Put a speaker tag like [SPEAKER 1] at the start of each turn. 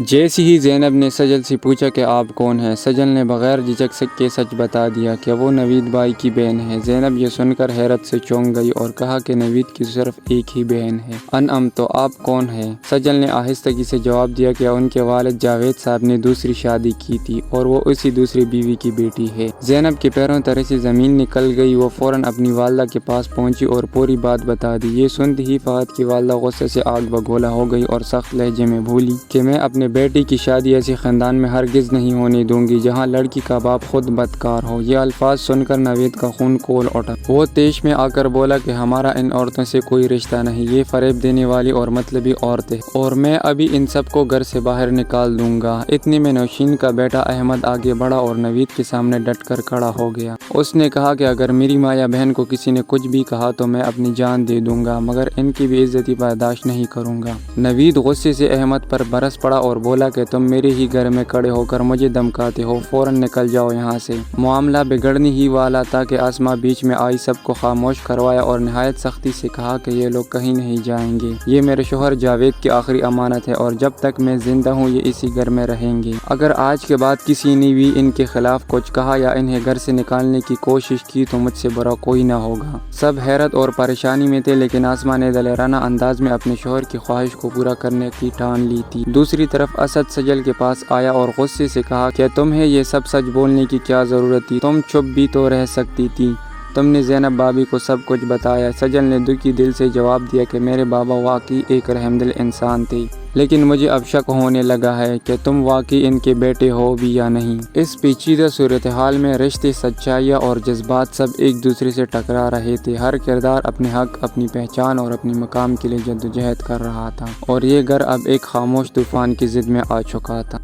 [SPEAKER 1] جیسے ہی زینب نے سجل سے پوچھا کہ آپ کون ہیں، سجل نے بغیر جھجک کے سچ بتا دیا کہ وہ نوید بھائی کی بہن ہے۔ زینب یہ سن کر حیرت سے چونک گئی اور کہا کہ نوید کی صرف ایک ہی بہن ہے۔ انعم تو آپ کون ہیں؟ سجل نے آہستگی سے جواب دیا کہ ان کے والد جاوید صاحب نے دوسری شادی کی تھی اور وہ اسی دوسری بیوی کی بیٹی ہے۔ زینب کے پیروں تلے سے زمین نکل گئی، وہ فوراً اپنی والدہ کے پاس پہنچی اور پوری بات بتا دی۔ یہ سنتے ہی فہد کی والدہ غصے سے آگ بگولا ہو گئی اور سخت لہجے میں بولی کہ میں اپنے بیٹی کی شادی ایسے خاندان میں ہرگز نہیں ہونے دوں گی جہاں لڑکی کا باپ خود بدکار ہو۔ یہ الفاظ سن کر نوید کا خون کھول اٹھا۔ وہ تیش میں آ کر بولا کہ ہمارا ان عورتوں سے کوئی رشتہ نہیں، یہ فریب دینے والی اور مطلبی عورتیں اور میں ابھی ان سب کو گھر سے باہر نکال دوں گا۔ اتنے میں نوشین کا بیٹا احمد آگے بڑھا اور نوید کے سامنے ڈٹ کر کھڑا ہو گیا۔ اس نے کہا کہ اگر میری ماں یا بہن کو کسی نے کچھ بھی کہا تو میں اپنی جان دے دوں گا، مگر ان کی بے عزتی برداشت نہیں کروں گا۔ نوید غصے سے احمد پر برس پڑا اور بولا کہ تم میرے ہی گھر میں کھڑے ہو کر مجھے دھمکاتے ہو، فوراً نکل جاؤ یہاں سے۔ معاملہ بگڑنے ہی والا تھا کہ آسماں بیچ میں آئی، سب کو خاموش کروایا اور نہایت سختی سے کہا کہ یہ لوگ کہیں نہیں جائیں گے، یہ میرے شوہر جاوید کی آخری امانت ہے اور جب تک میں زندہ ہوں یہ اسی گھر میں رہیں گے۔ اگر آج کے بعد کسی نے بھی ان کے خلاف کچھ کہا یا انہیں گھر سے نکالنے کی کوشش کی تو مجھ سے برا کوئی نہ ہوگا۔ سب حیرت اور پریشانی میں تھے، لیکن آسماں نے دلیرانہ انداز میں اپنے شوہر کی خواہش کو پورا کرنے کی ٹھان لی تھی۔ دوسری طرف اسد سجل کے پاس آیا اور غصے سے کہا کہ تمہیں یہ سب سچ بولنے کی کیا ضرورت تھی؟ تم چپ بھی تو رہ سکتی تھی، تم نے زینب بھابی کو سب کچھ بتایا۔ سجل نے دکھی دل سے جواب دیا کہ میرے بابا واقعی ایک رحمدل انسان تھے، لیکن مجھے اب شک ہونے لگا ہے کہ تم واقعی ان کے بیٹے ہو بھی یا نہیں۔ اس پیچیدہ صورتحال میں رشتے، سچائیاں اور جذبات سب ایک دوسرے سے ٹکرا رہے تھے۔ ہر کردار اپنے حق، اپنی پہچان اور اپنے مقام کے لیے جدوجہد کر رہا تھا اور یہ گھر اب ایک خاموش طوفان کی زد میں آ چکا تھا۔